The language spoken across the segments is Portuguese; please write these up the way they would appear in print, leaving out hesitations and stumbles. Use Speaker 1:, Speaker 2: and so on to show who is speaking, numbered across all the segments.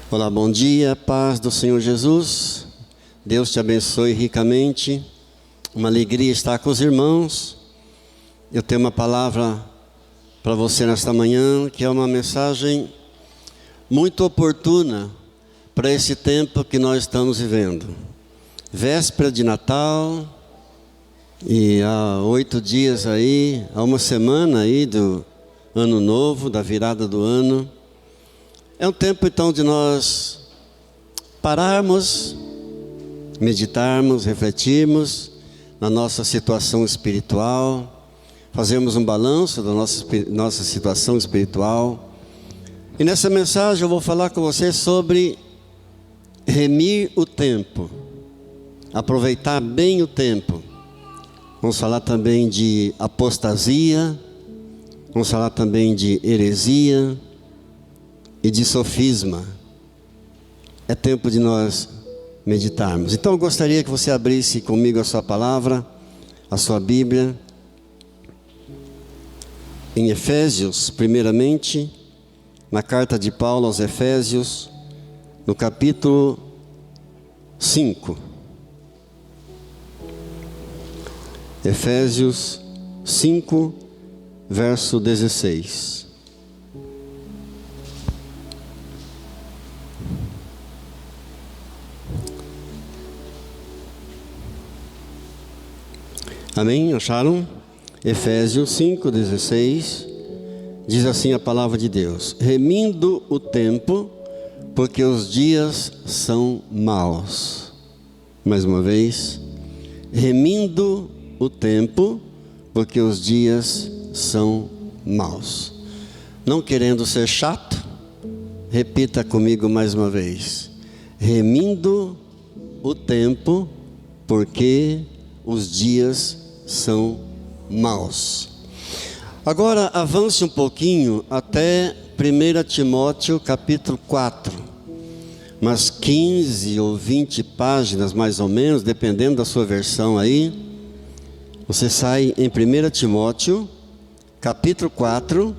Speaker 1: Olá, bom dia, paz do Senhor Jesus. Deus te abençoe ricamente. Uma alegria estar com os irmãos. Eu tenho uma palavra para você nesta manhã, que é uma mensagem muito oportuna para esse tempo que nós estamos vivendo. Véspera de Natal, e há 8 dias aí, há uma semana aí do Ano Novo, da virada do ano. É um tempo então de nós pararmos, meditarmos, refletirmos na nossa situação espiritual, fazermos um balanço da nossa situação espiritual. E nessa mensagem eu vou falar com você sobre remir o tempo, aproveitar bem o tempo. Vamos falar também de apostasia, vamos falar também de heresia e de sofisma. É tempo de nós meditarmos. Então eu gostaria que você abrisse comigo a sua palavra, a sua Bíblia, em Efésios, primeiramente, na carta de Paulo aos Efésios, no capítulo 5. Efésios 5, verso 16. Amém? Acharam? Efésios 5, 16. Diz assim a palavra de Deus: remindo o tempo, porque os dias são maus. Mais uma vez. Remindo o tempo, porque os dias são maus. Não querendo ser chato, repita comigo mais uma vez: remindo o tempo, porque os dias são maus. Agora avance um pouquinho até 1 Timóteo capítulo 4, umas 15 ou 20 páginas mais ou menos, dependendo da sua versão aí. Você sai em 1 Timóteo capítulo 4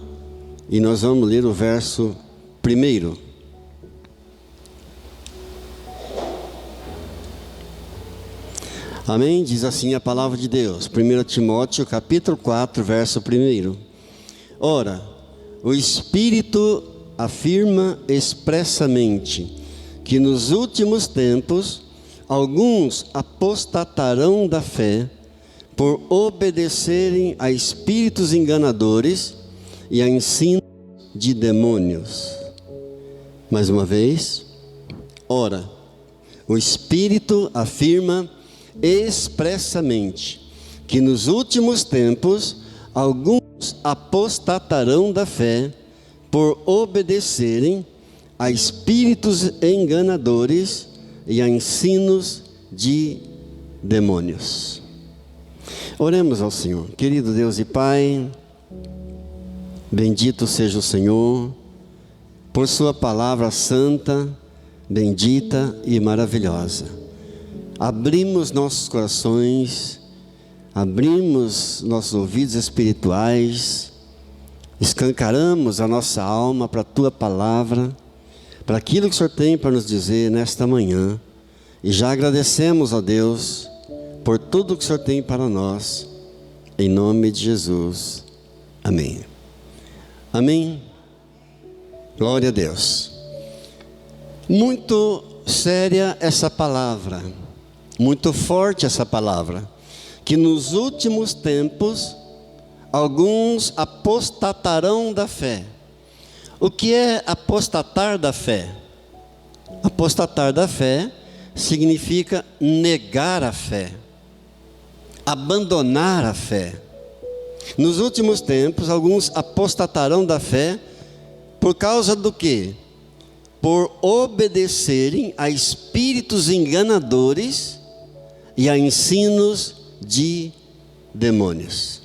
Speaker 1: e nós vamos ler o verso 1. Amém? Diz assim a palavra de Deus. 1 Timóteo capítulo 4, verso 1. Ora, o Espírito afirma expressamente que nos últimos tempos alguns apostatarão da fé por obedecerem a espíritos enganadores e a ensino de demônios. Mais uma vez. Ora, o Espírito afirma expressamente que nos últimos tempos alguns apostatarão da fé por obedecerem a espíritos enganadores e a ensinos de demônios. Oremos ao Senhor. Querido Deus e Pai, bendito seja o Senhor por sua palavra santa, bendita e maravilhosa. Abrimos nossos corações, abrimos nossos ouvidos espirituais, escancaramos a nossa alma para a Tua palavra, para aquilo que o Senhor tem para nos dizer nesta manhã. E já agradecemos a Deus por tudo que o Senhor tem para nós, em nome de Jesus. Amém. Amém. Glória a Deus. Muito séria essa palavra. Muito forte essa palavra, que nos últimos tempos alguns apostatarão da fé. O que é apostatar da fé? Apostatar da fé significa negar a fé, abandonar a fé. Nos últimos tempos alguns apostatarão da fé por causa do quê? Por obedecerem a espíritos enganadores e a ensinos de demônios.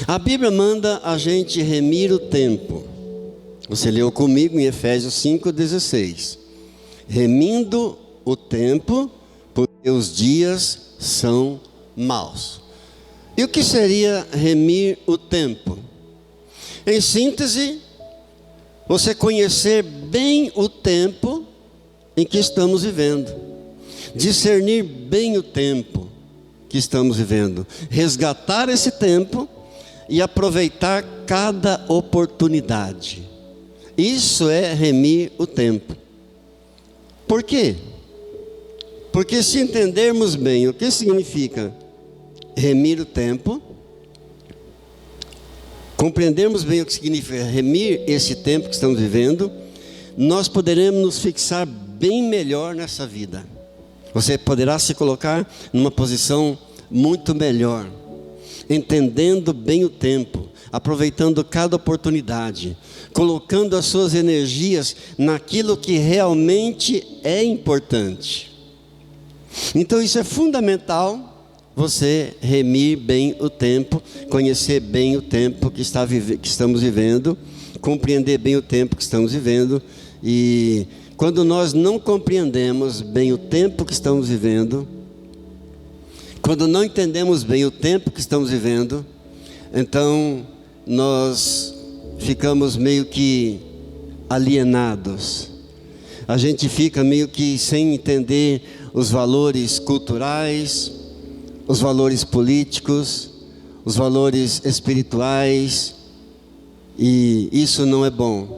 Speaker 1: A Bíblia manda a gente remir o tempo. Você leu comigo em Efésios 5,16. Remindo o tempo, porque os dias são maus. E o que seria remir o tempo? Em síntese, você conhecer bem o tempo em que estamos vivendo, discernir bem o tempo que estamos vivendo, resgatar esse tempo e aproveitar cada oportunidade. Isso é remir o tempo. Por quê? Porque se entendermos bem o que significa remir o tempo, compreendermos bem o que significa remir esse tempo que estamos vivendo, nós poderemos nos fixar bem melhor nessa vida. Você poderá se colocar numa posição muito melhor, entendendo bem o tempo, aproveitando cada oportunidade, colocando as suas energias naquilo que realmente é importante. Então isso é fundamental, você remir bem o tempo, conhecer bem o tempo que estamos vivendo, compreender bem o tempo que estamos vivendo. E quando nós não compreendemos bem o tempo que estamos vivendo, quando não entendemos bem o tempo que estamos vivendo, então nós ficamos meio que alienados. A gente fica meio que sem entender os valores culturais, os valores políticos, os valores espirituais, e isso não é bom.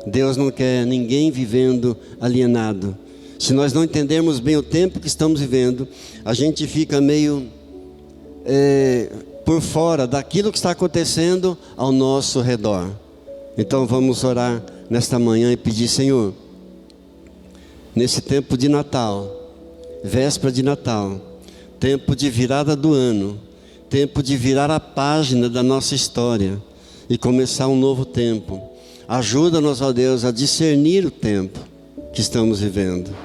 Speaker 1: Deus não quer ninguém vivendo alienado. Se nós não entendermos bem o tempo que estamos vivendo, a gente fica meio por fora daquilo que está acontecendo ao nosso redor. Então vamos orar nesta manhã e pedir: Senhor, nesse tempo de Natal, véspera de Natal, tempo de virada do ano, tempo de virar a página da nossa história e começar um novo tempo, ajuda-nos, ó Deus, a discernir o tempo que estamos vivendo.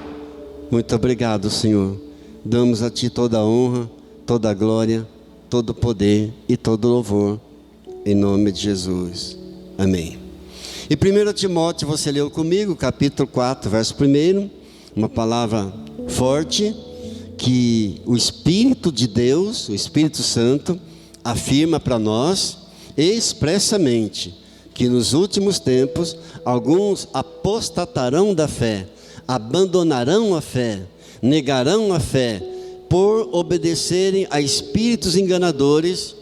Speaker 1: Muito obrigado, Senhor. Damos a Ti toda a honra, toda a glória, todo o poder e todo o louvor, em nome de Jesus. Amém. E 1 Timóteo, você leu comigo, capítulo 4, verso 1, uma palavra forte, que o Espírito de Deus, o Espírito Santo, afirma para nós expressamente que nos últimos tempos alguns apostatarão da fé, abandonarão a fé, negarão a fé, por obedecerem a espíritos enganadores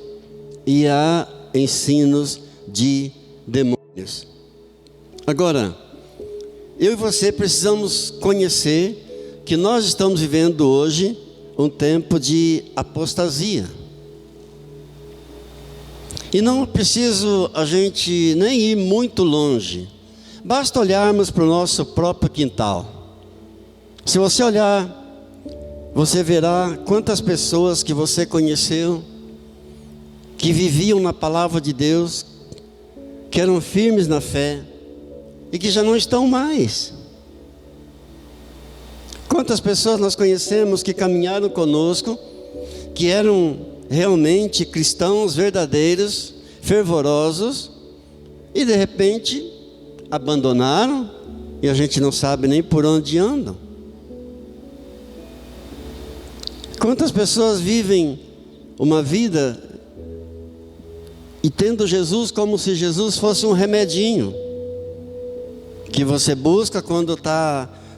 Speaker 1: e a ensinos de demônios. Agora, eu e você precisamos conhecer que nós estamos vivendo hoje um tempo de apostasia. E não é preciso a gente nem ir muito longe. Basta olharmos para o nosso próprio quintal. Se você olhar, você verá quantas pessoas que você conheceu, que viviam na palavra de Deus, que eram firmes na fé, e que já não estão mais. Quantas pessoas nós conhecemos que caminharam conosco, que eram realmente cristãos verdadeiros, fervorosos, e de repente abandonaram, e a gente não sabe nem por onde andam. Quantas pessoas vivem uma vida e tendo Jesus como se Jesus fosse um remedinho, que você busca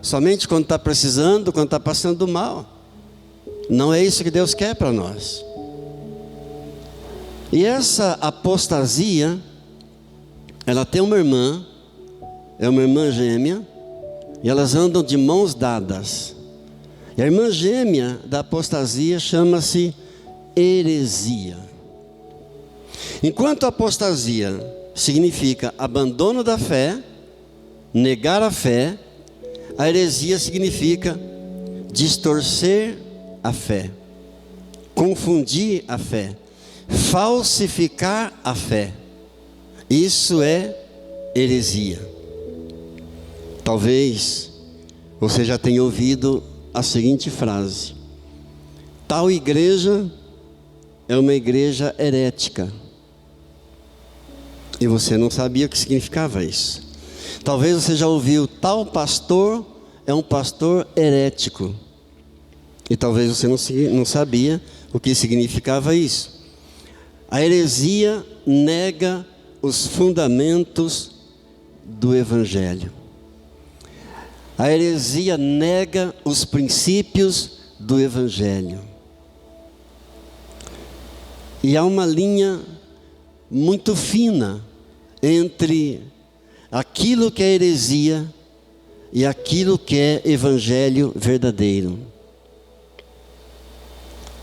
Speaker 1: somente quando está precisando, quando está passando mal. Não é isso que Deus quer para nós. E essa apostasia, ela tem uma irmã, é uma irmã gêmea, e elas andam de mãos dadas. E a irmã gêmea da apostasia chama-se heresia. Enquanto a apostasia significa abandono da fé, negar a fé, a heresia significa distorcer a fé, confundir a fé, falsificar a fé. Isso é heresia. Talvez você já tenha ouvido a seguinte frase: tal igreja é uma igreja herética. E você não sabia o que significava isso. Talvez você já ouviu: tal pastor é um pastor herético. E talvez você não sabia o que significava isso. A heresia nega os fundamentos do Evangelho. A heresia nega os princípios do Evangelho. E há uma linha muito fina entre aquilo que é heresia e aquilo que é Evangelho verdadeiro.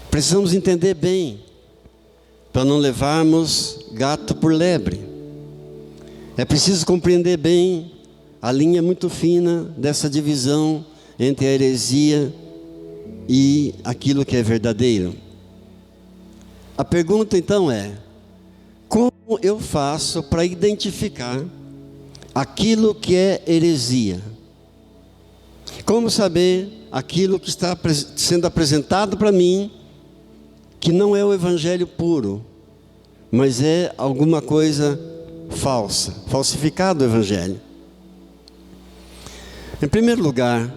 Speaker 1: Precisamos entender bem, para não levarmos gato por lebre. É preciso compreender bem a linha muito fina dessa divisão entre a heresia e aquilo que é verdadeiro. A pergunta então é: como eu faço para identificar aquilo que é heresia? Como saber aquilo que está sendo apresentado para mim, que não é o Evangelho puro, mas é alguma coisa falsa, falsificado o Evangelho? Em primeiro lugar,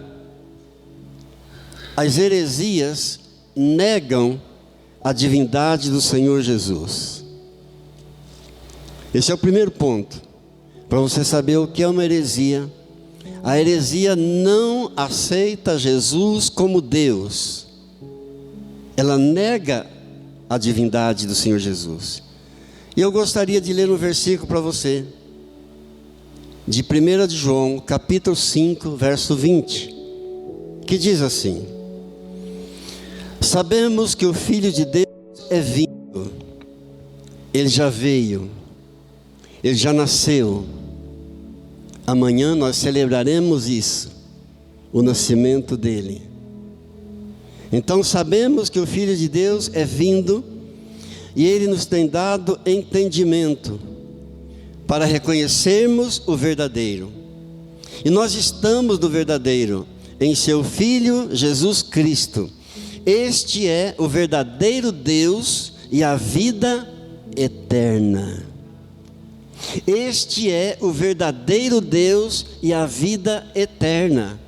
Speaker 1: as heresias negam a divindade do Senhor Jesus. Esse é o primeiro ponto, para você saber o que é uma heresia. A heresia não aceita Jesus como Deus. Ela nega a divindade do Senhor Jesus. E eu gostaria de ler um versículo para você, de 1 de João, capítulo 5, verso 20, que diz assim: sabemos que o Filho de Deus é vindo, Ele já veio, Ele já nasceu. Amanhã nós celebraremos isso, o nascimento dele. Então sabemos que o Filho de Deus é vindo, e Ele nos tem dado entendimento, para reconhecermos o verdadeiro. E nós estamos no verdadeiro, em seu Filho Jesus Cristo. Este é o verdadeiro Deus e a vida eterna. Este é o verdadeiro Deus e a vida eterna.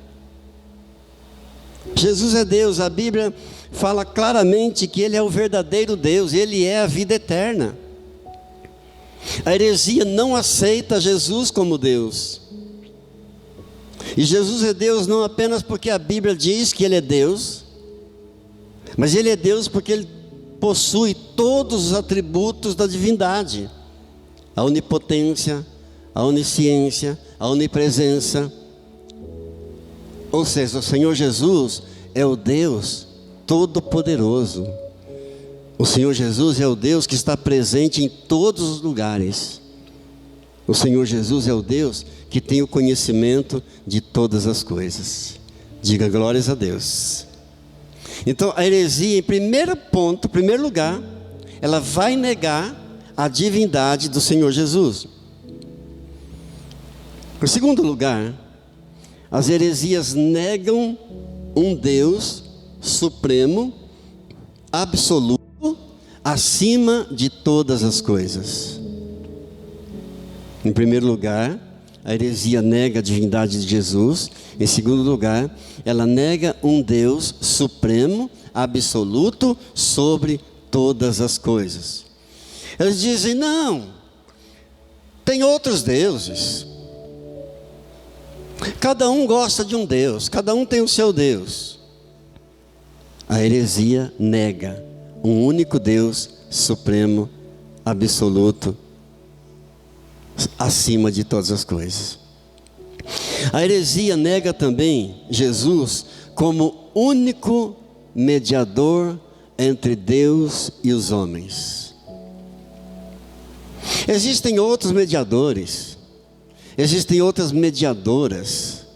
Speaker 1: Jesus é Deus. A Bíblia fala claramente que Ele é o verdadeiro Deus, Ele é a vida eterna. A heresia não aceita Jesus como Deus. E Jesus é Deus não apenas porque a Bíblia diz que Ele é Deus, mas Ele é Deus porque Ele possui todos os atributos da divindade: a onipotência, a onisciência, a onipresença. Ou seja, o Senhor Jesus é o Deus Todo-Poderoso. O Senhor Jesus é o Deus que está presente em todos os lugares. O Senhor Jesus é o Deus que tem o conhecimento de todas as coisas. Diga glórias a Deus. Então a heresia, em primeiro lugar, ela vai negar a divindade do Senhor Jesus. Em segundo lugar, as heresias negam um Deus supremo, absoluto, acima de todas as coisas. Em primeiro lugar, a heresia nega a divindade de Jesus. Em segundo lugar, ela nega um Deus supremo, absoluto, sobre todas as coisas. Eles dizem: não, tem outros deuses. Cada um gosta de um Deus, cada um tem o seu Deus. A heresia nega um único Deus supremo, absoluto, acima de todas as coisas. A heresia nega também Jesus como único mediador entre Deus e os homens. Existem outros mediadores, existem outras mediadoras.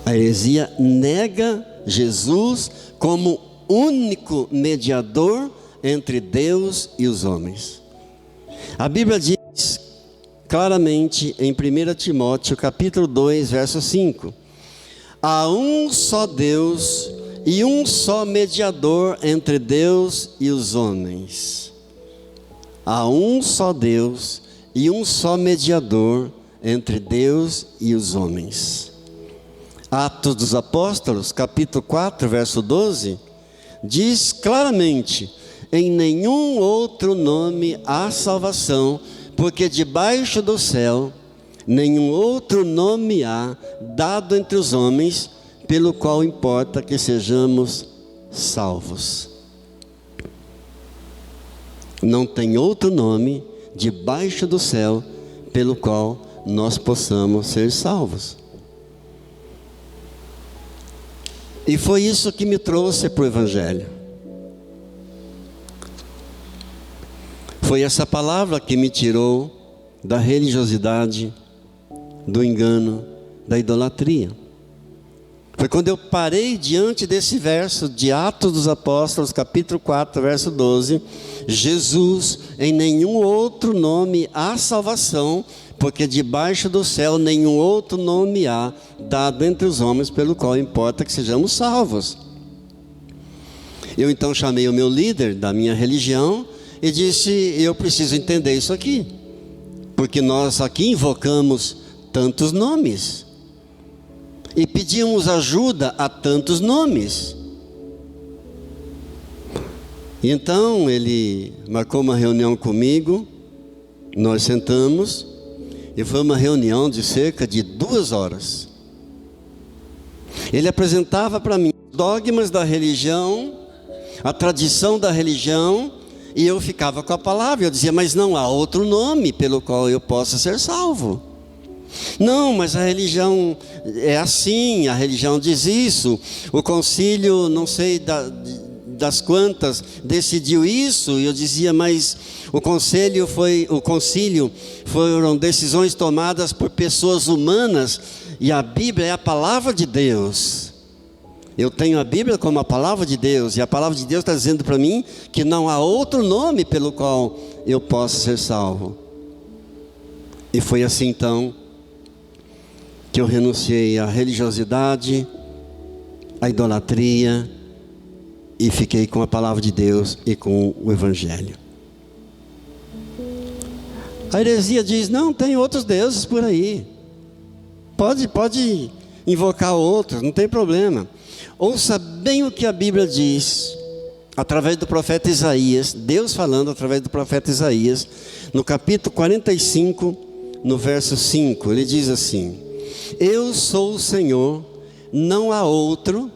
Speaker 1: A heresia nega Jesus como único mediador entre Deus e os homens. A Bíblia diz claramente em 1 Timóteo capítulo 2, verso 5: há um só Deus e um só mediador entre Deus e os homens. Há um só Deus e um só mediador entre Deus e os homens. Atos dos Apóstolos, capítulo 4, verso 12, diz claramente: em nenhum outro nome há salvação, porque debaixo do céu nenhum outro nome há dado entre os homens, pelo qual importa que sejamos salvos. Não tem outro nome debaixo do céu pelo qual nós possamos ser salvos. E foi isso que me trouxe para o Evangelho. Foi essa palavra que me tirou da religiosidade, do engano, da idolatria. Foi quando eu parei diante desse verso de Atos dos Apóstolos, capítulo 4, verso 12. Jesus, em nenhum outro nome há salvação, porque debaixo do céu nenhum outro nome há dado entre os homens, pelo qual importa que sejamos salvos. Eu então chamei o meu líder da minha religião e disse: eu preciso entender isso aqui, porque nós aqui invocamos tantos nomes e pedimos ajuda a tantos nomes. E então ele marcou uma reunião comigo, nós sentamos, e foi uma reunião de cerca de 2 horas. Ele apresentava para mim os dogmas da religião, a tradição da religião, e eu ficava com a palavra. Eu dizia: mas não há outro nome pelo qual eu possa ser salvo. Não, mas a religião é assim, a religião diz isso, o concílio, não sei das quantas, decidiu isso. E eu dizia: mas o concílio foram decisões tomadas por pessoas humanas, e a Bíblia é a palavra de Deus. Eu tenho a Bíblia como a palavra de Deus, e a palavra de Deus está dizendo para mim que não há outro nome pelo qual eu possa ser salvo. E foi assim então que eu renunciei à religiosidade, à idolatria, e fiquei com a palavra de Deus e com o Evangelho. A heresia diz: não, tem outros deuses por aí, pode invocar outros, não tem problema. Ouça bem o que a Bíblia diz, através do profeta Isaías, Deus falando através do profeta Isaías, no capítulo 45, no verso 5, ele diz assim: eu sou o Senhor, não há outro,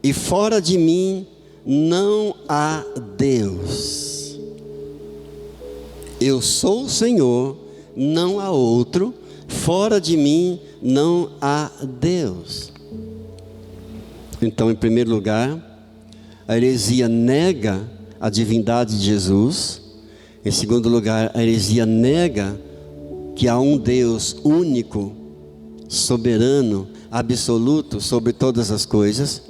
Speaker 1: e fora de mim não há Deus. Eu sou o Senhor, não há outro, fora de mim não há Deus. Então, em primeiro lugar, a heresia nega a divindade de Jesus. Em segundo lugar, a heresia nega que há um Deus único, soberano, absoluto sobre todas as coisas.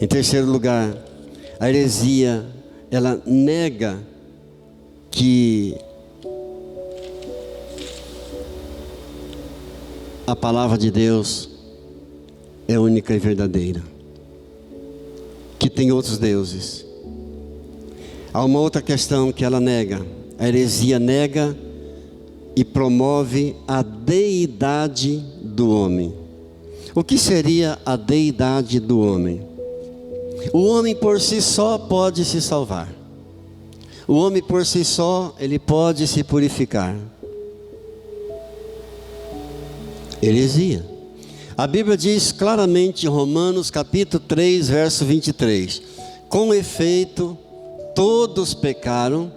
Speaker 1: Em terceiro lugar, a heresia, ela nega que a palavra de Deus é única e verdadeira, que tem outros deuses. Há uma outra questão que ela nega. A heresia nega e promove a deidade do homem. O que seria a deidade do homem? O homem por si só pode se salvar. O homem por si só, ele pode se purificar. Heresia. A Bíblia diz claramente em Romanos capítulo 3, verso 23: com efeito, todos pecaram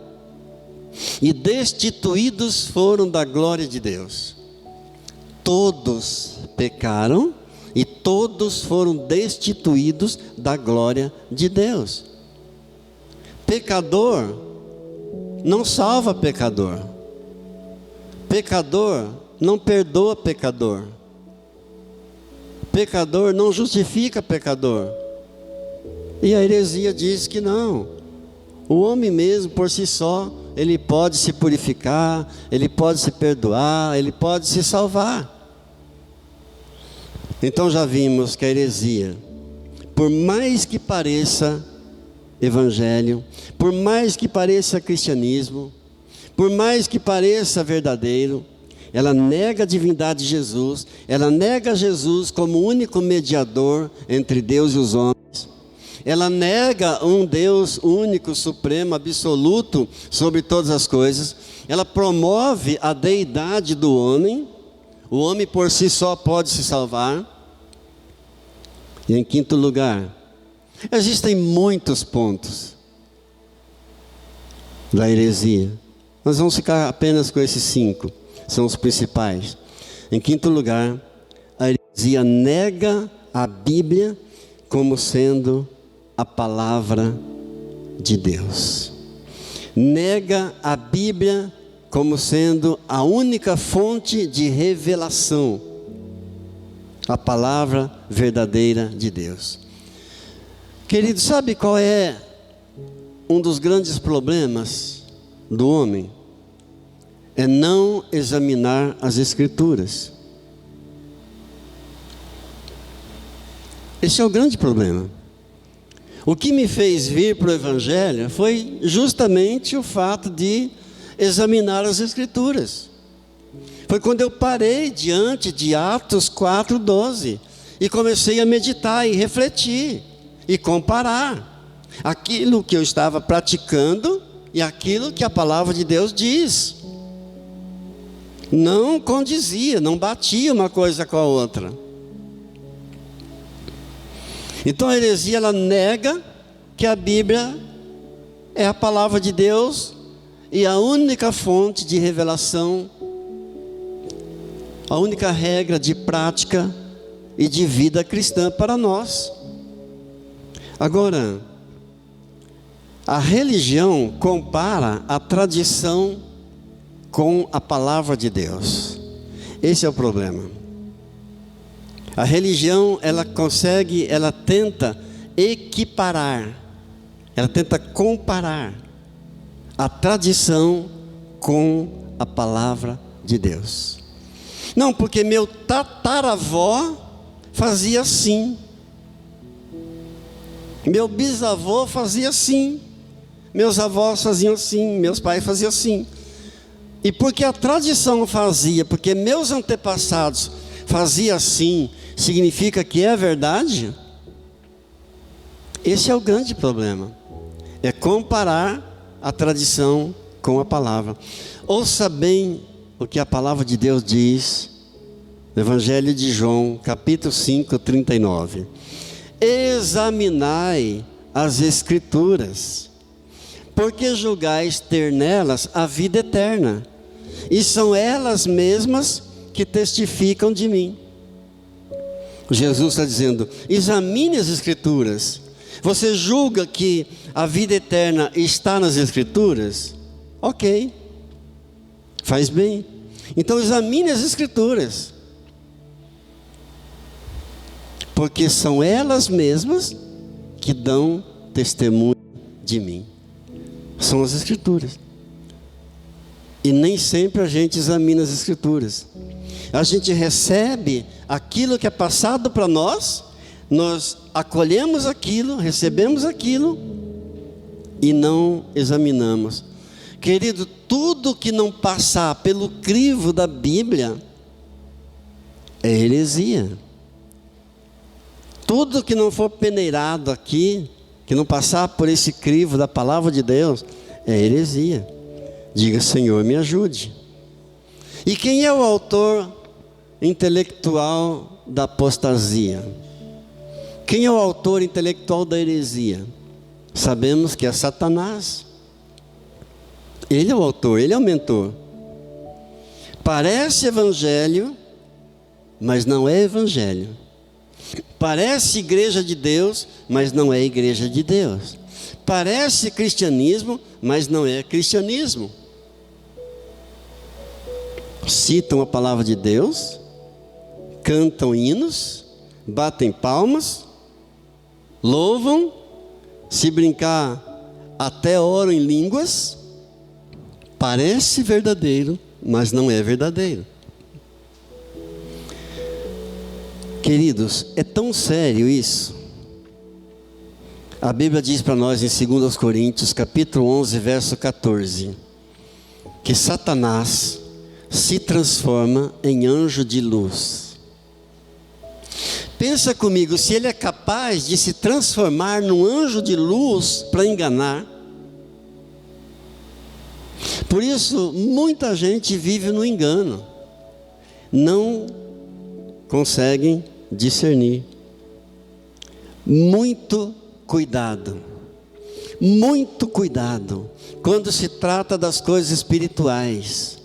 Speaker 1: e destituídos foram da glória de Deus. Todos pecaram e todos foram destituídos da glória de Deus. Pecador não salva pecador. Pecador não perdoa pecador. Pecador não justifica pecador. E a heresia diz que não. O homem mesmo, por si só, ele pode se purificar, ele pode se perdoar, ele pode se salvar. Então já vimos que a heresia, por mais que pareça evangelho, por mais que pareça cristianismo, por mais que pareça verdadeiro, ela nega a divindade de Jesus, ela nega Jesus como único mediador entre Deus e os homens, ela nega um Deus único, supremo, absoluto sobre todas as coisas, ela promove a deidade do homem. O homem por si só pode se salvar. E em quinto lugar, existem muitos pontos da heresia. Nós vamos ficar apenas com esses 5, são os principais. Em quinto lugar, a heresia nega a Bíblia como sendo a palavra de Deus. Nega a Bíblia como sendo a única fonte de revelação, a palavra verdadeira de Deus. Querido, sabe qual é um dos grandes problemas do homem? É não examinar as Escrituras. Esse é o grande problema. O que me fez vir para o Evangelho foi justamente o fato de examinar as Escrituras. Foi quando eu parei diante de Atos 4:12 e comecei a meditar e refletir e comparar aquilo que eu estava praticando e aquilo que a palavra de Deus diz. Não condizia, não batia uma coisa com a outra. Então a heresia, ela nega que a Bíblia é a palavra de Deus e a única fonte de revelação, a única regra de prática e de vida cristã para nós. Agora, a religião compara a tradição com a palavra de Deus. Esse é o problema. A religião, ela tenta equiparar, ela tenta comparar a tradição com a palavra de Deus. Não, porque meu tataravó fazia assim, meu bisavô fazia assim, meus avós faziam assim, meus pais faziam assim. E porque a tradição fazia, porque meus antepassados faziam assim, significa que é verdade? Esse é o grande problema. É comparar a tradição com a palavra. Ouça bem o que a palavra de Deus diz no Evangelho de João, capítulo 5, 39. Examinai as Escrituras, porque julgais ter nelas a vida eterna, e são elas mesmas que testificam de mim. Jesus está dizendo: examine as Escrituras. Você julga que a vida eterna está nas Escrituras? Ok, faz bem. Então examine as Escrituras, porque são elas mesmas que dão testemunho de mim. São as Escrituras. E nem sempre a gente examina as Escrituras. A gente recebe aquilo que é passado para nós, nós acolhemos aquilo, recebemos aquilo e não examinamos. Querido, tudo que não passar pelo crivo da Bíblia é heresia. Tudo que não for peneirado aqui, que não passar por esse crivo da palavra de Deus, é heresia. Diga: Senhor, me ajude. E quem é o autor intelectual da apostasia? Quem é o autor intelectual da heresia? Sabemos que é Satanás. Ele é o autor, ele é o mentor. Parece evangelho, mas não é evangelho. Parece igreja de Deus, mas não é igreja de Deus. Parece cristianismo, mas não é cristianismo. Citam a palavra de Deus, cantam hinos, batem palmas, louvam, se brincar até oram em línguas. Parece verdadeiro, mas não é verdadeiro. Queridos, é tão sério isso. A Bíblia diz para nós em 2 Coríntios, capítulo 11, verso 14, que Satanás se transforma em anjo de luz. Pensa comigo, se ele é capaz de se transformar num anjo de luz para enganar, Por isso, muita gente vive no engano, não conseguem discernir. Muito cuidado quando se trata das coisas espirituais,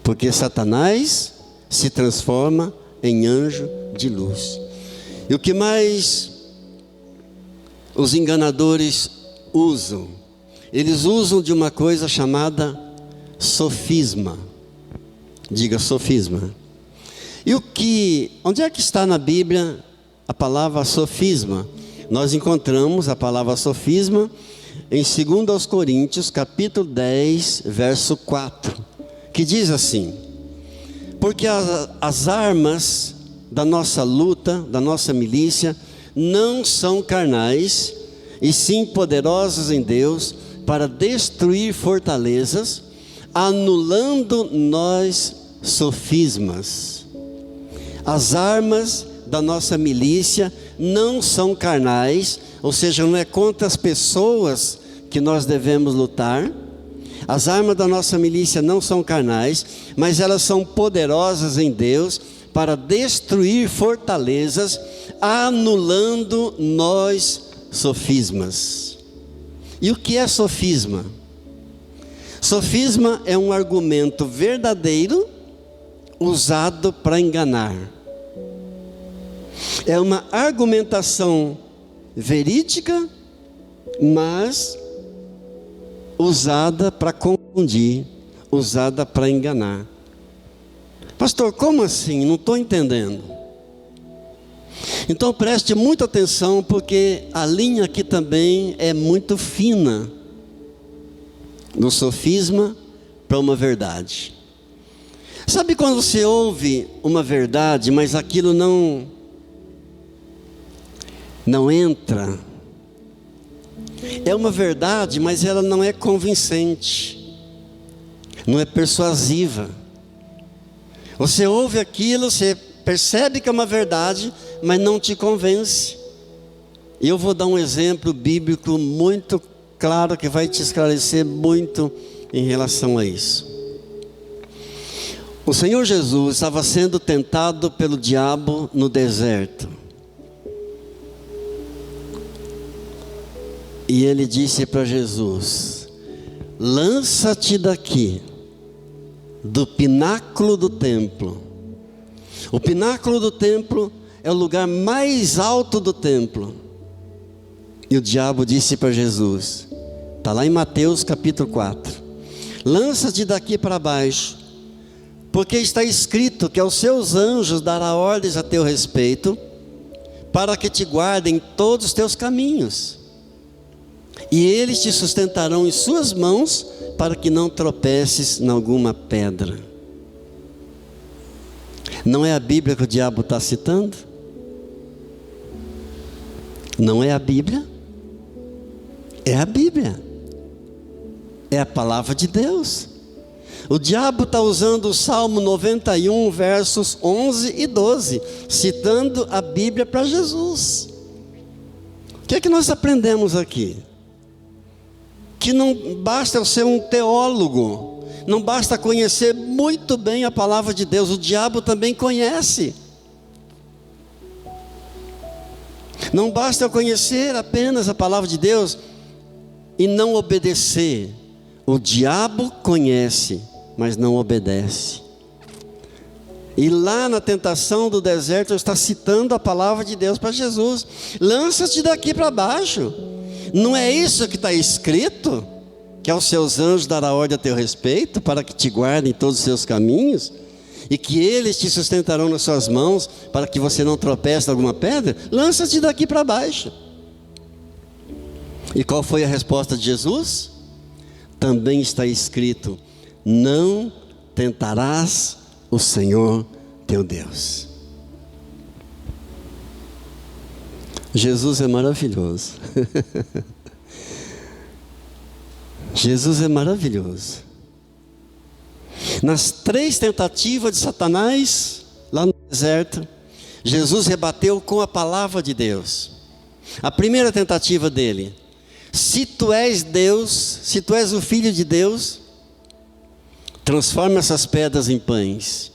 Speaker 1: porque Satanás se transforma em anjo de luz. E o que mais os enganadores usam? Eles usam de uma coisa chamada sofisma. Diga sofisma. E onde é que está na Bíblia a palavra sofisma? Nós encontramos a palavra sofisma em 2 Coríntios, capítulo 10, verso 4, que diz assim: porque as armas da nossa luta, da nossa milícia, não são carnais, e sim poderosas em Deus, para destruir fortalezas, anulando nós sofismas. As armas da nossa milícia não são carnais, ou seja, não é contra as pessoas que nós devemos lutar. As armas da nossa milícia não são carnais, mas elas são poderosas em Deus para destruir fortalezas, anulando nós sofismas. E o que é sofisma? Sofisma é um argumento verdadeiro usado para enganar. É uma argumentação verídica, mas usada para confundir, usada para enganar. Pastor, como assim? Não estou entendendo. Então preste muita atenção, porque a linha aqui também é muito fina, do sofisma para uma verdade. Sabe quando você ouve uma verdade, mas aquilo não entra? É uma verdade, mas ela não é convincente, não é persuasiva. Você ouve aquilo, você percebe que é uma verdade, mas não te convence. E eu vou dar um exemplo bíblico muito claro, que vai te esclarecer muito em relação a isso. O Senhor Jesus estava sendo tentado pelo diabo no deserto. E ele disse para Jesus: lança-te daqui, do pináculo do templo. O pináculo do templo é o lugar mais alto do templo. E o diabo disse para Jesus, está lá em Mateus capítulo 4: lança-te daqui para baixo, porque está escrito que aos seus anjos dará ordens a teu respeito, para que te guardem todos os teus caminhos. E eles te sustentarão em suas mãos, para que não tropeces em alguma pedra. Não é a Bíblia que o diabo está citando? Não é a Bíblia? É a Bíblia. É a palavra de Deus. O diabo está usando o Salmo 91, versos 11 e 12, citando a Bíblia para Jesus. O que é que nós aprendemos aqui? Que não basta eu ser um teólogo, não basta conhecer muito bem a palavra de Deus, o diabo também conhece. Não basta eu conhecer apenas a palavra de Deus e não obedecer. O diabo conhece, mas não obedece. E lá na tentação do deserto, está citando a palavra de Deus para Jesus: lança-te daqui para baixo. Não é isso que está escrito? Que aos seus anjos dará ordem a teu respeito, para que te guardem todos os seus caminhos, e que eles te sustentarão nas suas mãos, para que você não tropece em alguma pedra? Lança-te daqui para baixo. E qual foi a resposta de Jesus? Também está escrito: não tentarás o Senhor teu Deus. Jesus é maravilhoso. Jesus é maravilhoso. Nas 3 tentativas de Satanás, lá no deserto, Jesus rebateu com a palavra de Deus. A primeira tentativa dele: se tu és Deus, se tu és o Filho de Deus, Transforma essas pedras em pães.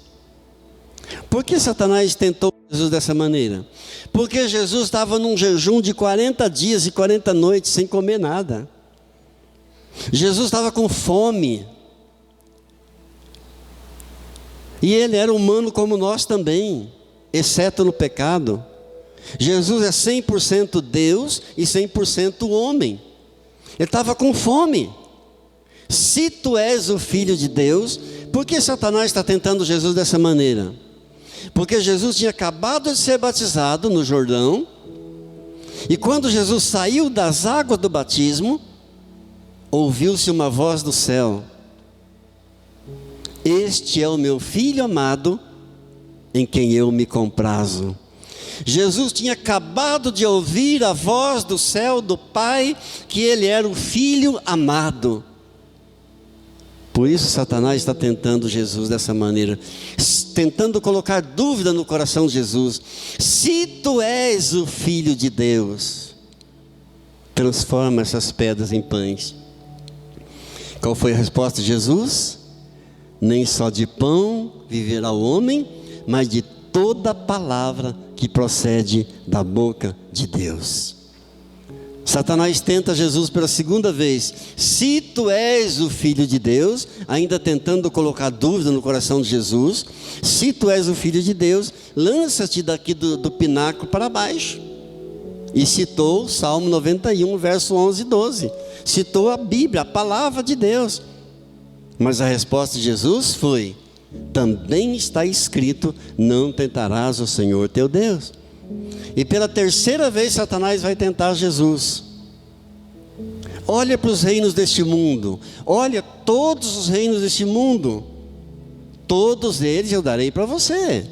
Speaker 1: Por que Satanás tentou Jesus dessa maneira? Porque Jesus estava num jejum de 40 dias e 40 noites sem comer nada. Jesus estava com fome. E ele era humano como nós também, exceto no pecado. Jesus é 100% Deus e 100% homem. Ele estava com fome. Se tu és o Filho de Deus, por que Satanás está tentando Jesus dessa maneira? Porque Jesus tinha acabado de ser batizado no Jordão, e quando Jesus saiu das águas do batismo, ouviu-se uma voz do céu: este é o meu Filho amado, em quem eu me comprazo. Jesus tinha acabado de ouvir a voz do céu do Pai, que ele era o Filho amado. Por isso Satanás está tentando Jesus dessa maneira, tentando colocar dúvida no coração de Jesus. Se tu és o Filho de Deus, transforma essas pedras em pães. Qual foi a resposta de Jesus? Nem só de pão viverá o homem, mas de toda palavra que procede da boca de Deus. Satanás tenta Jesus pela segunda vez. Se tu és o Filho de Deus, ainda tentando colocar dúvida no coração de Jesus. Se tu és o Filho de Deus, lança-te daqui do pináculo para baixo. E citou Salmo 91, verso 11 e 12. Citou a Bíblia, a palavra de Deus. Mas a resposta de Jesus foi: também está escrito, não tentarás o Senhor teu Deus. E pela terceira vez Satanás vai tentar Jesus. Olha para os reinos deste mundo, olha todos os reinos deste mundo, todos eles eu darei para você,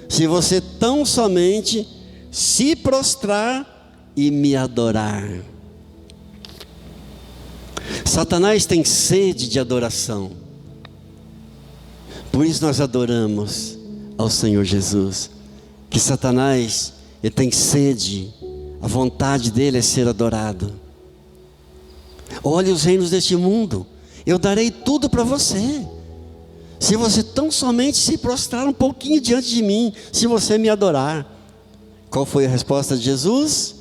Speaker 1: se você tão somente se prostrar e me adorar. Satanás tem sede de adoração, por isso nós adoramos ao Senhor Jesus. Que Satanás, ele tem sede, a vontade dele é ser adorado. Olhe os reinos deste mundo, eu darei tudo para você, se você tão somente se prostrar um pouquinho diante de mim, se você me adorar. Qual foi a resposta de Jesus?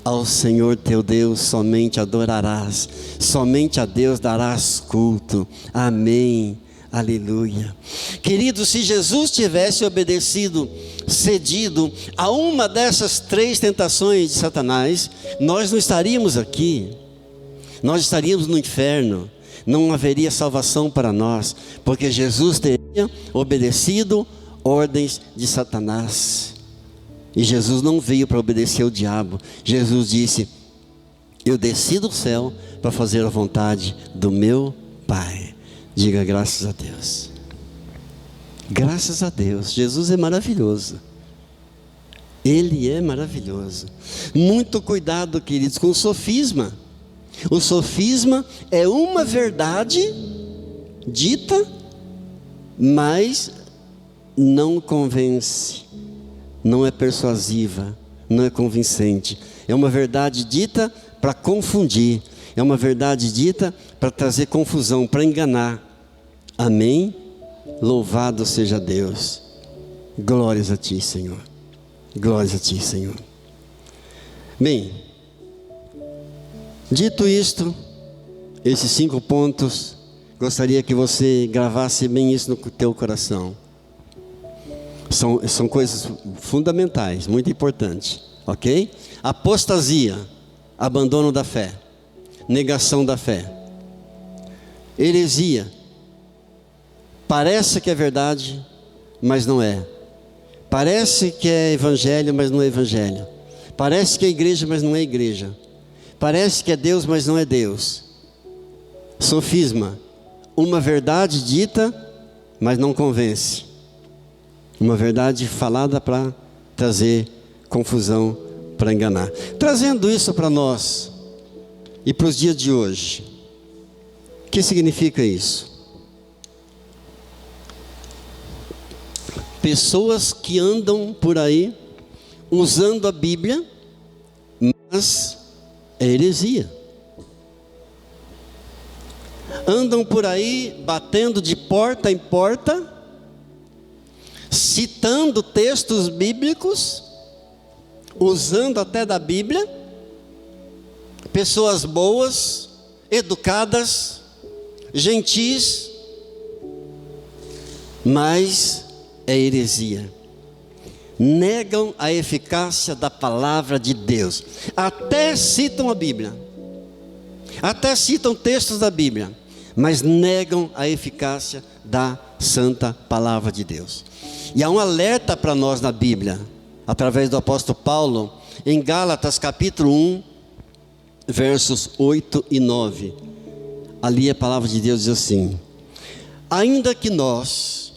Speaker 1: Ao Senhor teu Deus somente adorarás, somente a Deus darás culto. Amém. Aleluia. Querido, se Jesus tivesse obedecido, cedido a uma dessas três tentações de Satanás, nós não estaríamos aqui, nós estaríamos no inferno, não haveria salvação para nós, porque Jesus teria obedecido ordens de Satanás. E Jesus não veio para obedecer ao diabo. Jesus disse: eu desci do céu para fazer a vontade do meu Pai. Diga graças a Deus. Graças a Deus. Jesus é maravilhoso. Ele é maravilhoso. Muito cuidado, queridos, com o sofisma. O sofisma é uma verdade dita, mas não convence, não é persuasiva, não é convincente. É uma verdade dita para confundir. É uma verdade dita para trazer confusão, para enganar. Amém? Louvado seja Deus. Glórias a Ti, Senhor. Glórias a Ti, Senhor. Bem, dito isto, esses 5 pontos, gostaria que você gravasse bem isso no teu coração. São coisas fundamentais, muito importantes, ok? Apostasia, abandono da fé. Negação da fé. Heresia, parece que é verdade, mas não é. Parece que é evangelho, mas não é evangelho. Parece que é igreja, mas não é igreja. Parece que é Deus, mas não é Deus. Sofisma, uma verdade dita, mas não convence. Uma verdade falada para trazer confusão, para enganar. Trazendo isso para nós e para os dias de hoje, o que significa isso? Pessoas que andam por aí usando a Bíblia, mas é heresia. andam por aí batendo de porta em porta, citando textos bíblicos, usando até da Bíblia, pessoas boas, educadas, gentis, mas é heresia. Negam a eficácia da palavra de Deus. Até citam a Bíblia, até citam textos da Bíblia, mas negam a eficácia da santa palavra de Deus. E há um alerta para nós na Bíblia, através do apóstolo Paulo, em Gálatas capítulo 1, versos 8 e 9. Ali a palavra de Deus diz assim: ainda que nós,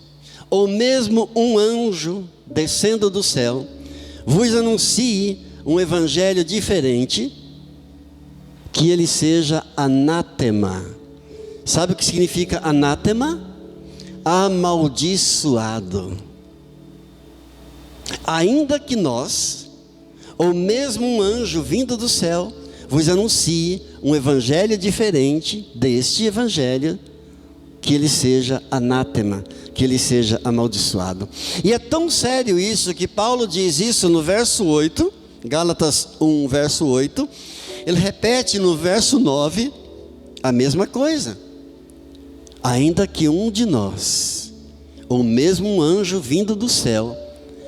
Speaker 1: ou mesmo um anjo descendo do céu, vos anuncie um evangelho diferente, que ele seja anátema. Sabe o que significa anátema? Amaldiçoado. Ainda que nós, ou mesmo um anjo vindo do céu, vos anuncie um evangelho diferente deste evangelho, que ele seja anátema, que ele seja amaldiçoado. E é tão sério isso, que Paulo diz isso no verso 8, Gálatas 1, verso 8, ele repete no verso 9, a mesma coisa. Ainda que um de nós, ou mesmo um anjo vindo do céu,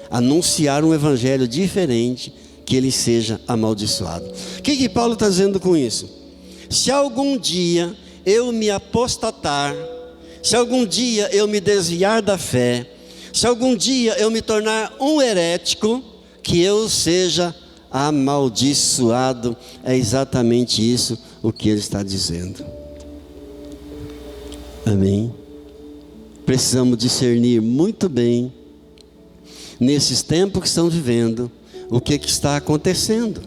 Speaker 1: anunciar um evangelho diferente, que ele seja amaldiçoado. O que Paulo está dizendo com isso? Se algum dia eu me apostatar, se algum dia eu me desviar da fé, se algum dia eu me tornar um herético, que eu seja amaldiçoado. É exatamente isso o que ele está dizendo. Amém? Precisamos discernir muito bem, nesses tempos que estamos vivendo, o que está acontecendo.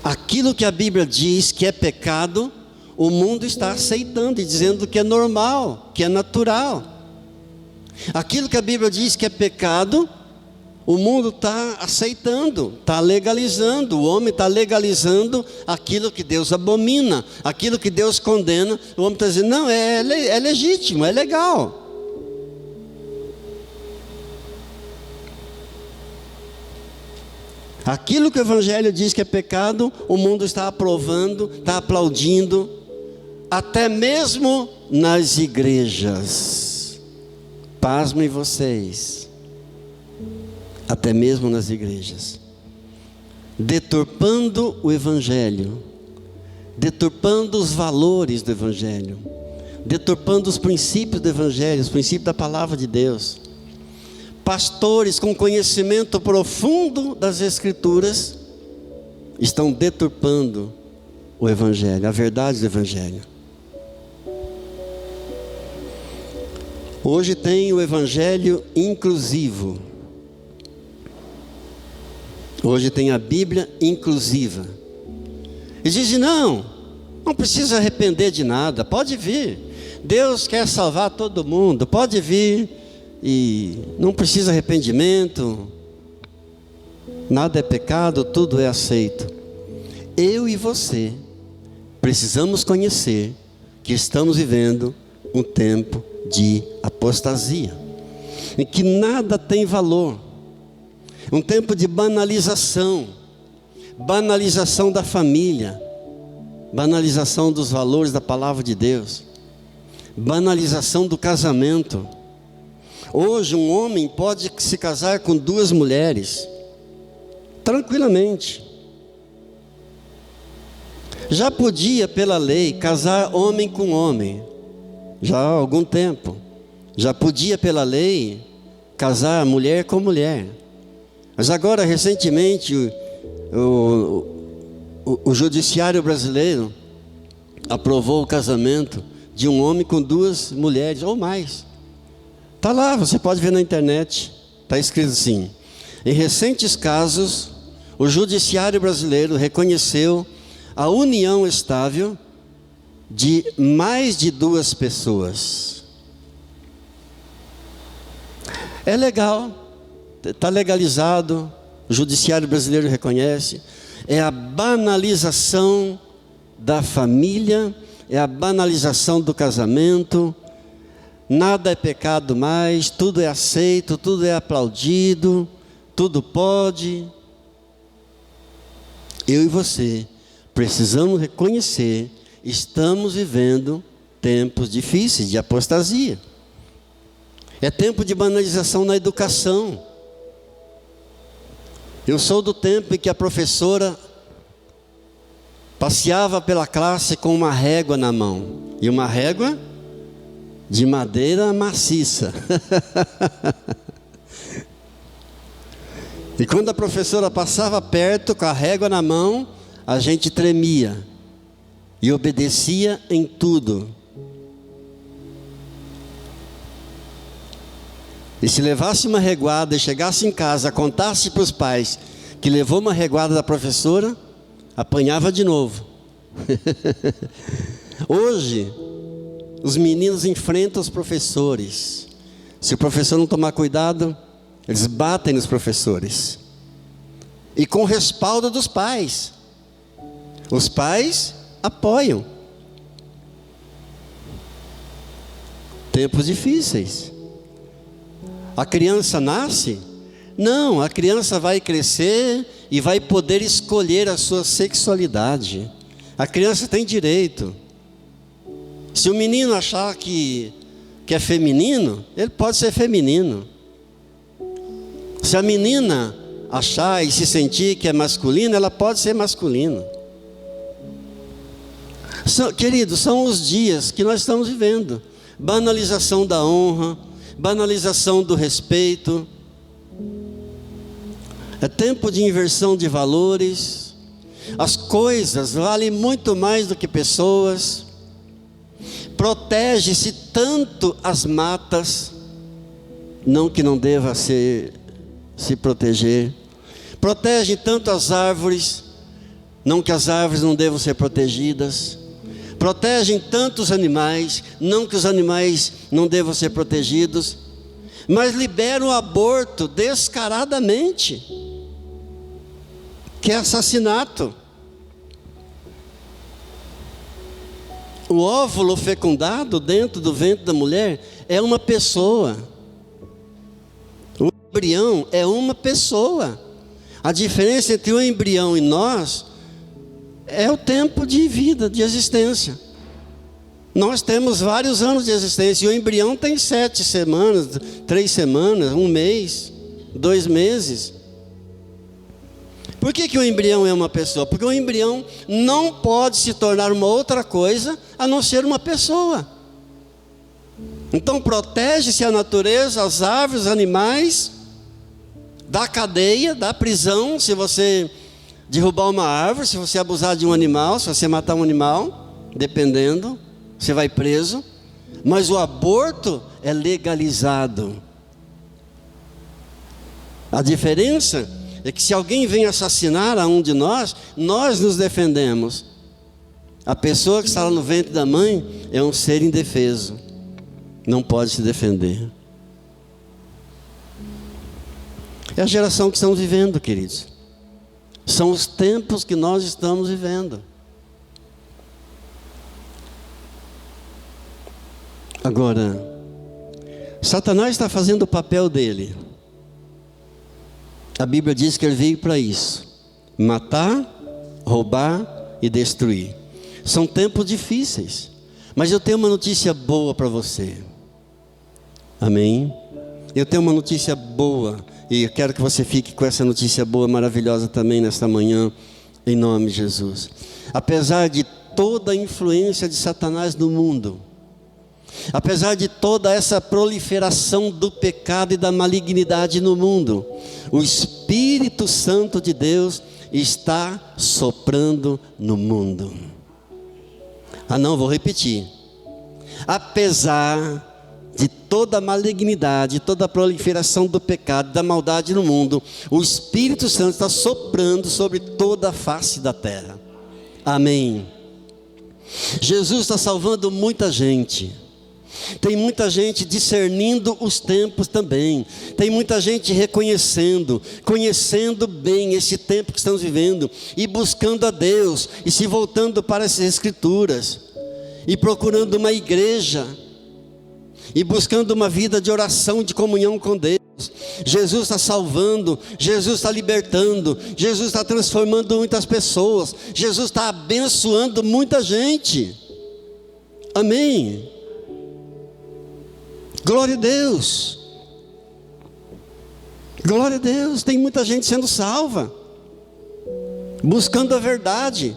Speaker 1: Aquilo que a Bíblia diz que é pecado, o mundo está aceitando e dizendo que é normal, que é natural. Aquilo que a Bíblia diz que é pecado, o mundo está aceitando, está legalizando. O homem está legalizando aquilo que Deus abomina, aquilo que Deus condena. O homem está dizendo, não, é legítimo, é legal. Aquilo que o Evangelho diz que é pecado, o mundo está aprovando, está aplaudindo, até mesmo nas igrejas. Pasmem vocês, até mesmo nas igrejas, deturpando o Evangelho, deturpando os valores do Evangelho, deturpando os princípios do Evangelho, os princípios da palavra de Deus. Pastores com conhecimento profundo das Escrituras estão deturpando o Evangelho, a verdade do Evangelho. Hoje tem o Evangelho inclusivo. Hoje tem a Bíblia inclusiva. E dizem, não precisa arrepender de nada, pode vir. Deus quer salvar todo mundo, pode vir. E não precisa arrependimento, nada é pecado, tudo é aceito. Eu e você precisamos conhecer que estamos vivendo um tempo de apostasia, em que nada tem valor, um tempo de banalização, banalização da família, banalização dos valores da palavra de Deus, banalização do casamento. Hoje um homem pode se casar com 2 mulheres, tranquilamente. Já podia pela lei casar homem com homem, já há algum tempo. Já podia pela lei casar mulher com mulher. Mas agora recentemente o judiciário brasileiro aprovou o casamento de um homem com 2 mulheres ou mais. Está lá, você pode ver na internet, está escrito assim: em recentes casos, o judiciário brasileiro reconheceu a união estável de mais de 2 pessoas. É legal, está legalizado, o judiciário brasileiro reconhece. É a banalização da família, é a banalização do casamento. Nada é pecado mais, tudo é aceito, tudo é aplaudido, tudo pode. Eu e você precisamos reconhecer, estamos vivendo tempos difíceis de apostasia. É tempo de banalização na educação. Eu sou do tempo em que a professora passeava pela classe com uma régua na mão. E uma régua de madeira maciça. E quando a professora passava perto com a régua na mão, a gente tremia e obedecia em tudo. E se levasse uma reguada e chegasse em casa, contasse para os pais que levou uma reguada da professora, apanhava de novo. Hoje, os meninos enfrentam os professores. Se o professor não tomar cuidado, eles batem nos professores. E com respaldo dos pais. Os pais apoiam. Tempos difíceis. A criança nasce? Não, a criança vai crescer e vai poder escolher a sua sexualidade. A criança tem direito. Se o menino achar que é feminino, ele pode ser feminino. Se a menina achar e se sentir que é masculino, ela pode ser masculino. Queridos, são os dias que nós estamos vivendo. Banalização da honra, banalização do respeito. É tempo de inversão de valores. As coisas valem muito mais do que pessoas. Protege-se tanto as matas, não que não deva se proteger. Protege tanto as árvores, não que as árvores não devam ser protegidas. Protegem tanto os animais, não que os animais não devam ser protegidos. Mas liberam o aborto descaradamente, que é assassinato. O óvulo fecundado dentro do ventre da mulher é uma pessoa. O embrião é uma pessoa. A diferença entre o embrião e nós é o tempo de vida, de existência. Nós temos vários anos de existência e o embrião tem 7 semanas, 3 semanas, 1 mês, 2 meses. Por que o embrião é uma pessoa? Porque o embrião não pode se tornar uma outra coisa a não ser uma pessoa. Então protege-se a natureza, as árvores, os animais, da cadeia, da prisão, se você derrubar uma árvore, se você abusar de um animal, se você matar um animal, dependendo, você vai preso. Mas o aborto é legalizado. A diferença é que se alguém vem assassinar a um de nós, nós nos defendemos. A pessoa que está lá no ventre da mãe é um ser indefeso, não pode se defender. É a geração que estamos vivendo, queridos. São os tempos que nós estamos vivendo. Agora, Satanás está fazendo o papel dele. A Bíblia diz que ele veio para isso: matar, roubar e destruir. São tempos difíceis, mas eu tenho uma notícia boa para você. Amém? Eu tenho uma notícia boa, e eu quero que você fique com essa notícia boa, maravilhosa também nesta manhã, em nome de Jesus. Apesar de toda a influência de Satanás no mundo, apesar de toda essa proliferação do pecado e da malignidade no mundo, o Espírito Santo de Deus está soprando no mundo. Não, vou repetir. Apesar de toda a malignidade, toda a proliferação do pecado, da maldade no mundo, o Espírito Santo está soprando sobre toda a face da terra. Amém. Jesus está salvando muita gente. Tem muita gente discernindo os tempos também. Tem muita gente reconhecendo, conhecendo bem esse tempo que estamos vivendo e buscando a Deus e se voltando para as Escrituras e procurando uma igreja e buscando uma vida de oração, de comunhão com Deus. Jesus está salvando, Jesus está libertando, Jesus está transformando muitas pessoas, Jesus está abençoando muita gente. Amém. Glória a Deus. Glória a Deus. Tem muita gente sendo salva, buscando a verdade,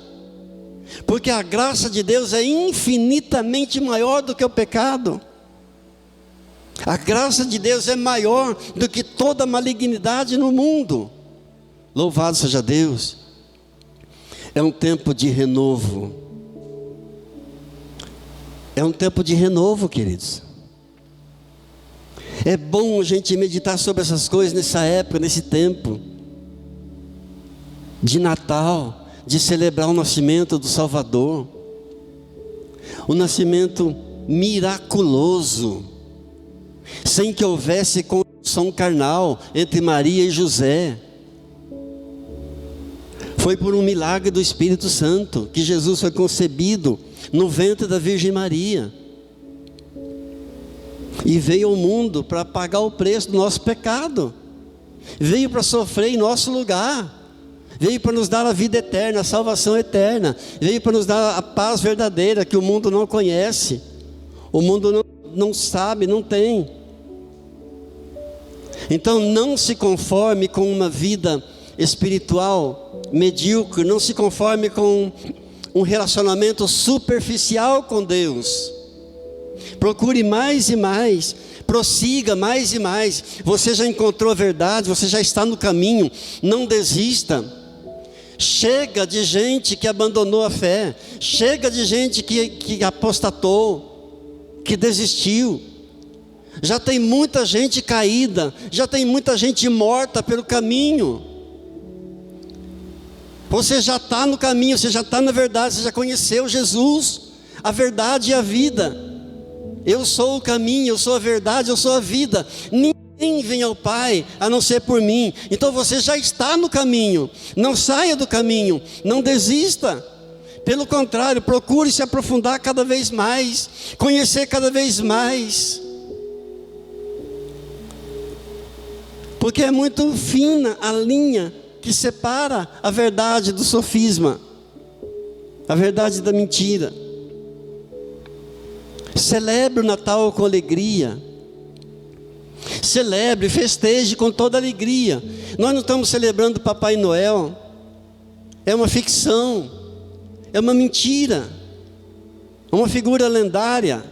Speaker 1: porque a graça de Deus é infinitamente maior do que o pecado. A graça de Deus é maior do que toda malignidade no mundo. Louvado seja Deus. É um tempo de renovo. É um tempo de renovo, queridos. É bom a gente meditar sobre essas coisas nessa época, nesse tempo de Natal, de celebrar o nascimento do Salvador, o nascimento miraculoso, sem que houvesse conjunção carnal entre Maria e José. Foi por um milagre do Espírito Santo que Jesus foi concebido no ventre da Virgem Maria e veio ao mundo para pagar o preço do nosso pecado, veio para sofrer em nosso lugar, veio para nos dar a vida eterna, a salvação eterna, veio para nos dar a paz verdadeira que o mundo não conhece, o mundo não sabe, não tem. Então não se conforme com uma vida espiritual medíocre, não se conforme com um relacionamento superficial com Deus. Procure mais e mais, prossiga mais e mais. Você já encontrou a verdade, você já está no caminho, não desista. Chega de gente que abandonou a fé, chega de gente que apostatou, que desistiu. Já tem muita gente caída, já tem muita gente morta pelo caminho. Você já está no caminho, você já está na verdade, você já conheceu Jesus, a verdade e a vida. Eu sou o caminho, eu sou a verdade, eu sou a vida. Ninguém vem ao Pai a não ser por mim. Então você já está no caminho. Não saia do caminho, não desista. Pelo contrário, procure se aprofundar cada vez mais, conhecer cada vez mais. Porque é muito fina a linha que separa a verdade do sofisma, a verdade da mentira. Celebre o Natal com alegria. Celebre, festeje com toda alegria. Nós não estamos celebrando Papai Noel. É uma ficção, é uma mentira, é uma figura lendária.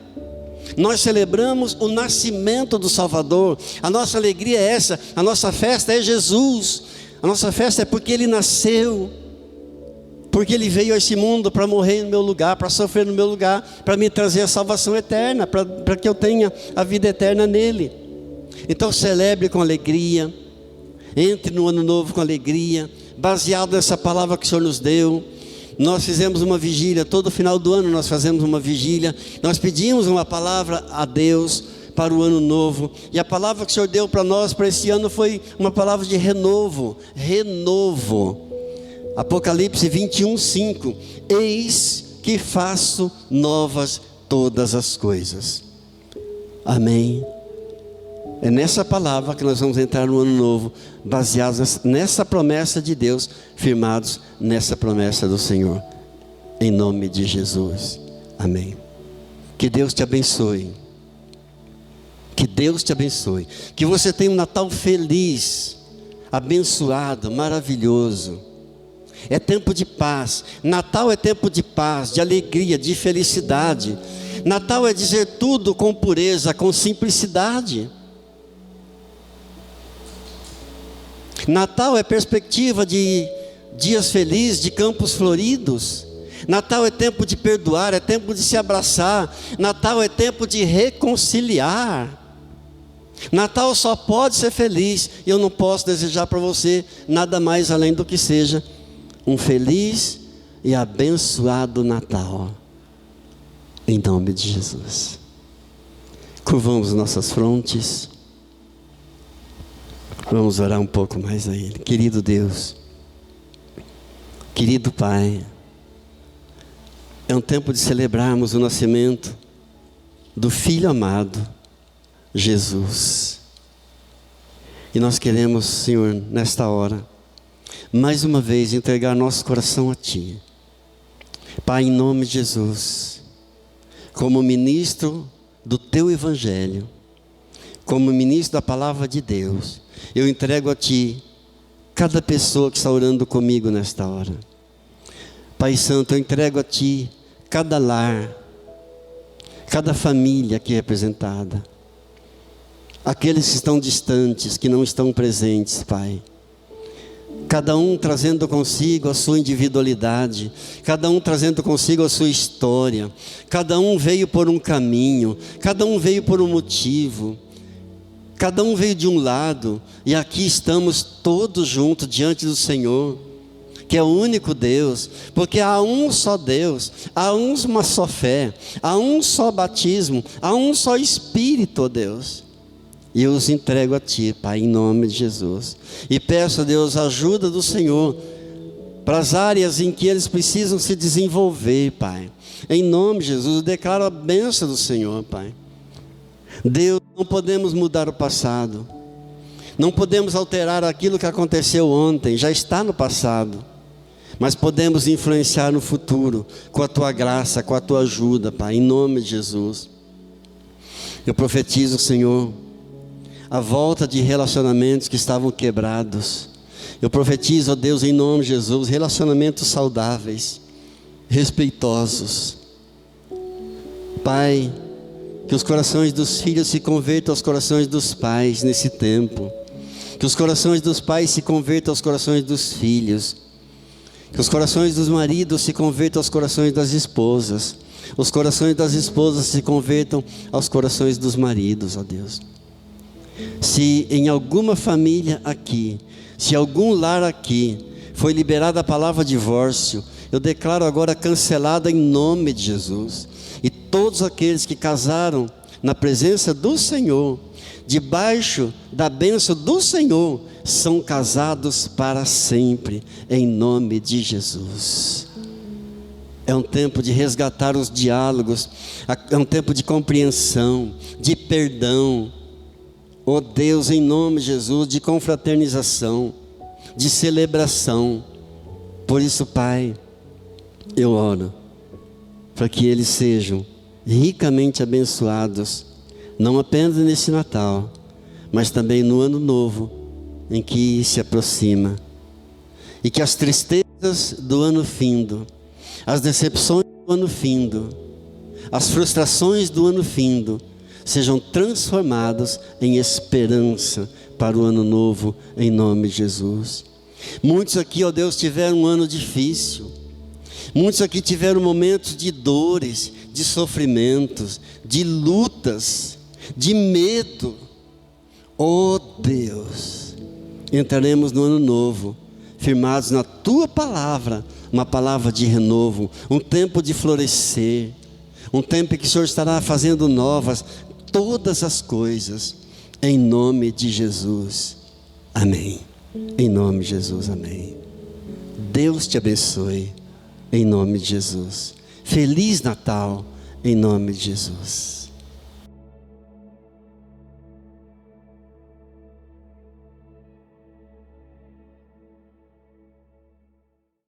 Speaker 1: Nós celebramos o nascimento do Salvador. A nossa alegria é essa, a nossa festa é Jesus. A nossa festa é porque Ele nasceu, porque Ele veio a esse mundo para morrer no meu lugar, para sofrer no meu lugar, para me trazer a salvação eterna, para que eu tenha a vida eterna nele. Então celebre com alegria, entre no ano novo com alegria, baseado nessa palavra que o Senhor nos deu. Nós fizemos uma vigília, todo final do ano nós fazemos uma vigília, nós pedimos uma palavra a Deus para o ano novo, e a palavra que o Senhor deu para nós para esse ano foi uma palavra de renovo, renovo. Apocalipse 21:5, eis que faço novas todas as coisas. Amém. É nessa palavra que nós vamos entrar no ano novo, baseados nessa promessa de Deus, firmados nessa promessa do Senhor, em nome de Jesus. Amém. Que Deus te abençoe. Que Deus te abençoe. Que você tenha um Natal feliz, abençoado, maravilhoso. É tempo de paz. Natal é tempo de paz, de alegria, de felicidade. Natal é dizer tudo com pureza, com simplicidade. Natal é perspectiva de dias felizes, de campos floridos. Natal é tempo de perdoar, é tempo de se abraçar. Natal é tempo de reconciliar. Natal só pode ser feliz, e eu não posso desejar para você nada mais além do que seja um feliz e abençoado Natal, em nome de Jesus. Curvamos nossas frontes. Vamos orar um pouco mais a Ele. Querido Deus, querido Pai, é um tempo de celebrarmos o nascimento do Filho amado, Jesus. E nós queremos, Senhor, nesta hora, mais uma vez entregar nosso coração a Ti. Pai, em nome de Jesus, como ministro do Teu Evangelho, como ministro da Palavra de Deus, eu entrego a Ti cada pessoa que está orando comigo nesta hora. Pai Santo, eu entrego a Ti cada lar, cada família aqui representada, aqueles que estão distantes, que não estão presentes, Pai. Cada um trazendo consigo a sua individualidade, cada um trazendo consigo a sua história, cada um veio por um caminho, cada um veio por um motivo, cada um veio de um lado, e aqui estamos todos juntos diante do Senhor, que é o único Deus, porque há um só Deus, há uma só fé, há um só batismo, há um só Espírito, ó Deus. E eu os entrego a Ti, Pai, em nome de Jesus. E peço a Deus a ajuda do Senhor para as áreas em que eles precisam se desenvolver, Pai. Em nome de Jesus, eu declaro a bênção do Senhor, Pai. Deus, não podemos mudar o passado. Não podemos alterar aquilo que aconteceu ontem, já está no passado. Mas podemos influenciar no futuro, com a Tua graça, com a Tua ajuda, Pai, em nome de Jesus. Eu profetizo, Senhor, a volta de relacionamentos que estavam quebrados. Eu profetizo, ó Deus, em nome de Jesus, relacionamentos saudáveis, respeitosos. Pai, que os corações dos filhos se convertam aos corações dos pais nesse tempo. Que os corações dos pais se convertam aos corações dos filhos. Que os corações dos maridos se convertam aos corações das esposas. Os corações das esposas se convertam aos corações dos maridos, ó Deus. Se em alguma família aqui, se algum lar aqui foi liberada a palavra divórcio, eu declaro agora cancelada em nome de Jesus. E todos aqueles que casaram na presença do Senhor, debaixo da bênção do Senhor, são casados para sempre, em nome de Jesus. É um tempo de resgatar os diálogos, é um tempo de compreensão, de perdão. Oh Deus, em nome de Jesus, de confraternização, de celebração. Por isso, Pai, eu oro para que eles sejam ricamente abençoados, não apenas nesse Natal, mas também no ano novo em que se aproxima. E que as tristezas do ano findo, as decepções do ano findo, as frustrações do ano findo, sejam transformados em esperança para o ano novo, em nome de Jesus. Muitos aqui, ó Deus, tiveram um ano difícil. Muitos aqui tiveram momentos de dores, de sofrimentos, de lutas, de medo. Ó Deus, entraremos no ano novo, firmados na Tua palavra, uma palavra de renovo, um tempo de florescer, um tempo em que o Senhor estará fazendo novas todas as coisas, em nome de Jesus, amém. Em nome de Jesus, amém. Deus te abençoe, em nome de Jesus. Feliz Natal, em nome de Jesus.